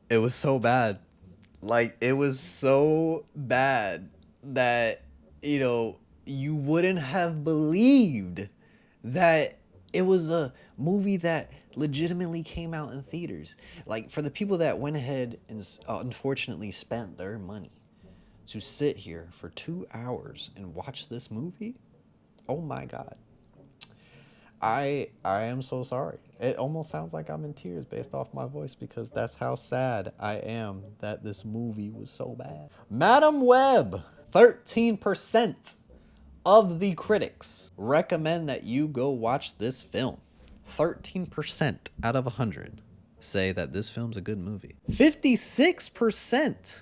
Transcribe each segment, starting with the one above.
It was so bad. Like, it was so bad that, you wouldn't have believed that it was a movie that legitimately came out in theaters. Like, for the people that went ahead and unfortunately spent their money to sit here for 2 hours and watch this movie, oh my God. I am so sorry. It almost sounds like I'm in tears based off my voice because that's how sad I am that this movie was so bad. Madam Webb, 13% of the critics recommend that you go watch this film. 13% out of 100 say that this film's a good movie. 56%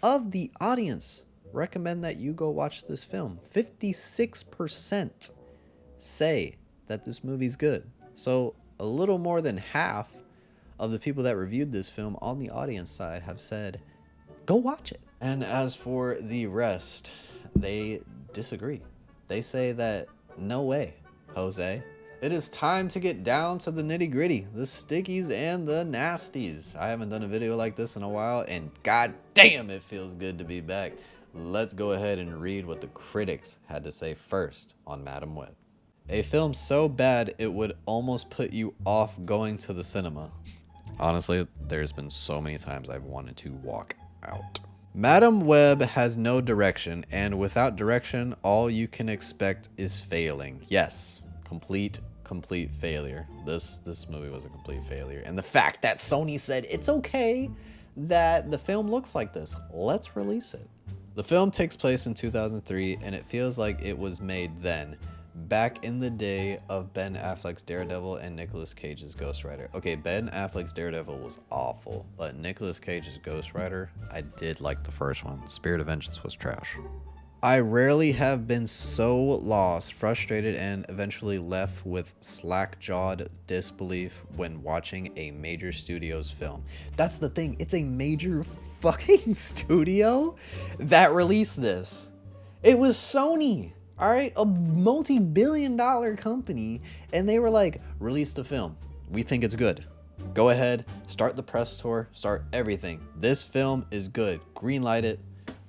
of the audience recommend that you go watch this film. 56% say that this movie's good. So a little more than half of the people that reviewed this film on the audience side have said, go watch it. And as for the rest, they disagree. They say that no way, Jose. It is time to get down to the nitty gritty, the stickies and the nasties. I haven't done a video like this in a while, and god damn, it feels good to be back. Let's go ahead and read what the critics had to say first on Madam Web. A film so bad it would almost put you off going to the cinema. Honestly, there's been so many times I've wanted to walk out. Madam Web has no direction, and without direction, all you can expect is failing. Yes, complete failure. This movie was a complete failure. And the fact that Sony said it's okay that the film looks like this, let's release it. The film takes place in 2003, and it feels like it was made then, back in the day of Ben Affleck's Daredevil and Nicolas Cage's Ghost Rider. Okay, Ben Affleck's Daredevil was awful, but Nicolas Cage's Ghost Rider, I did like the first one. Spirit of Vengeance was trash. I rarely have been so lost, frustrated, and eventually left with slack-jawed disbelief when watching a major studio's film. That's the thing, it's a major fucking studio that released this. It was Sony. All right, a multi-billion-dollar company, and they were like, release the film. We think it's good. Go ahead, start the press tour, start everything. This film is good. Greenlight it.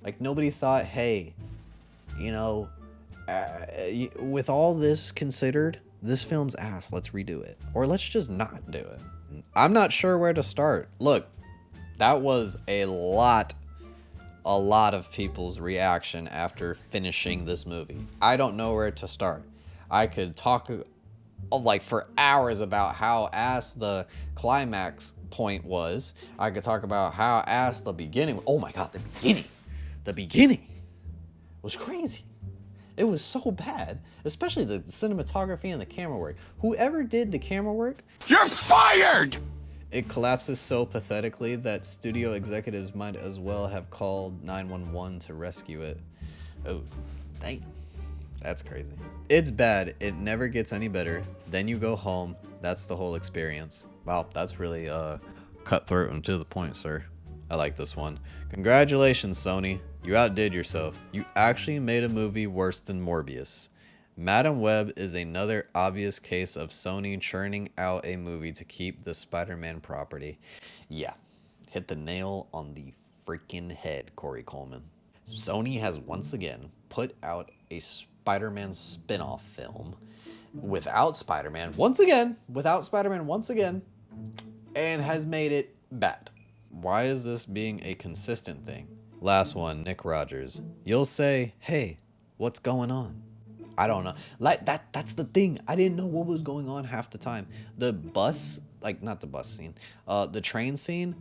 Like, nobody thought, hey, with all this considered, this film's ass. Let's redo it. Or let's just not do it. I'm not sure where to start. Look, that was a lot of people's reaction after finishing this movie. I don't know where to start. I could talk like for hours about how ass the climax point was. I could talk about how ass the beginning. Oh my god, the beginning was crazy. It was so bad, especially the cinematography and the camera work. Whoever did the camera work, you're fired! It collapses so pathetically that studio executives might as well have called 911 to rescue it. Oh, dang. That's crazy. It's bad. It never gets any better. Then you go home. That's the whole experience. Wow, that's really cutthroat and to the point, sir. I like this one. Congratulations, Sony. You outdid yourself. You actually made a movie worse than Morbius. Madam Web is another obvious case of Sony churning out a movie to keep the Spider-Man property. Yeah, hit the nail on the freaking head, Corey Coleman. Sony has once again put out a Spider-Man spin-off film without Spider-Man once again, and has made it bad. Why is this being a consistent thing? Last one, Nick Rogers. You'll say, hey, what's going on? I don't know. Like that's the thing. I didn't know what was going on half the time. The bus, like not the bus scene, the train scene,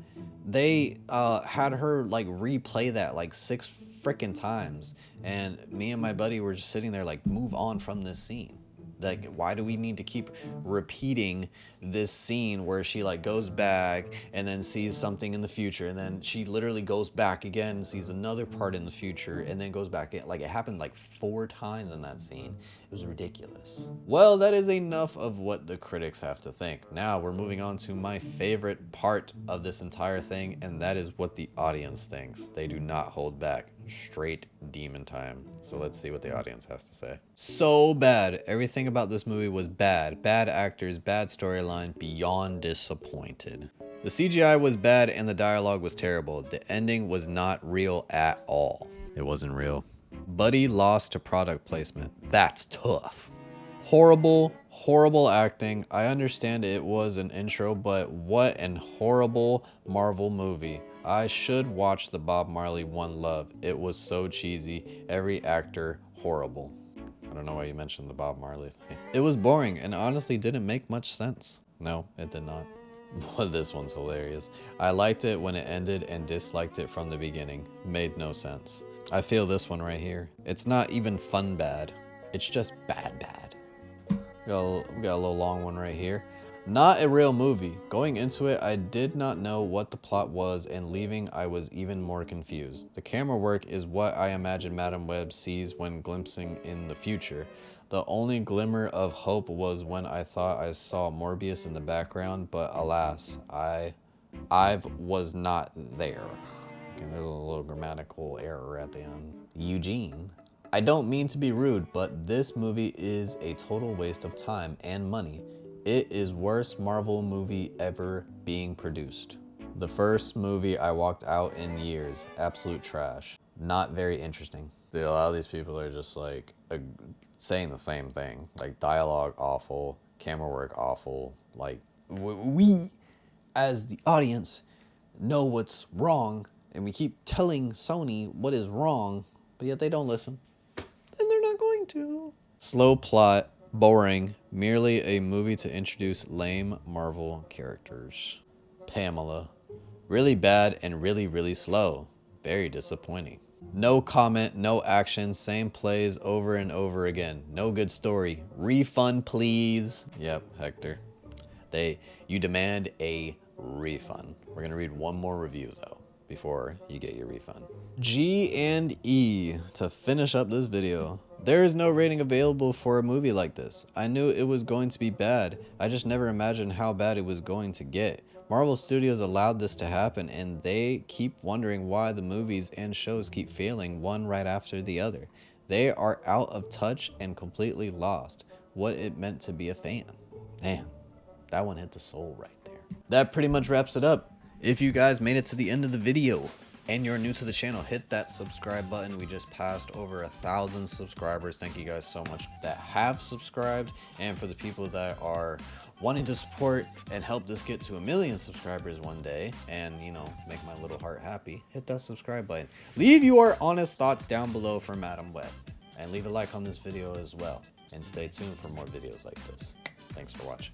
they had her like replay that like 6 freaking times. And me and my buddy were just sitting there like, move on from this scene. Like, why do we need to keep repeating this scene where she like goes back and then sees something in the future, and then she literally goes back again and sees another part in the future, and then goes back in? Like, it happened like 4 times in that scene. It was ridiculous. Well, that is enough of what the critics have to think. Now we're moving on to my favorite part of this entire thing, and that is what the audience thinks. They do not hold back. Straight demon time. So let's see what the audience has to say. So bad. Everything about this movie was bad. Bad actors, bad storyline, beyond disappointed. The CGI was bad and the dialogue was terrible. The ending was not real at all. It wasn't real. Buddy lost to product placement. That's tough. Horrible, horrible acting. I understand it was an intro, but what an horrible Marvel movie. I should watch the Bob Marley One Love. It was so cheesy. Every actor, horrible. I don't know why you mentioned the Bob Marley thing. It was boring and honestly didn't make much sense. No, it did not. But this one's hilarious. I liked it when it ended and disliked it from the beginning. Made no sense. I feel this one right here. It's not even fun bad. It's just bad. We got a little long one right here. Not a real movie. Going into it, I did not know what the plot was, and leaving, I was even more confused. The camera work is what I imagine Madam Webb sees when glimpsing in the future. The only glimmer of hope was when I thought I saw Morbius in the background, but alas, I was not there. Okay, there's a little grammatical error at the end. Eugene. I don't mean to be rude, but this movie is a total waste of time and money. It is worst Marvel movie ever being produced. The first movie I walked out in years. Absolute trash. Not very interesting. Dude, a lot of these people are just like saying the same thing. Like dialogue awful, camera work awful. Like we as the audience know what's wrong and we keep telling Sony what is wrong, but yet they don't listen. And they're not going to. Slow plot, boring, merely a movie to introduce lame Marvel characters. Pamela. Really bad and really slow. Very disappointing. No comment, no action, same plays over and over again. No good story. Refund, please. Yep, Hector. You demand a refund. We're gonna read one more review though before you get your refund. G and E to finish up this video. There is no rating available for a movie like this. I knew it was going to be bad. I just never imagined how bad it was going to get. Marvel Studios allowed this to happen and they keep wondering why the movies and shows keep failing one right after the other. They are out of touch and completely lost what it meant to be a fan. Damn, that one hit the soul right there. That pretty much wraps it up. If you guys made it to the end of the video and you're new to the channel, hit that subscribe button. We just passed over 1,000 subscribers. Thank you guys so much that have subscribed. And for the people that are wanting to support and help this get to 1 million subscribers one day and, you know, make my little heart happy, hit that subscribe button. Leave your honest thoughts down below for Madam Webb. And leave a like on this video as well. And stay tuned for more videos like this. Thanks for watching.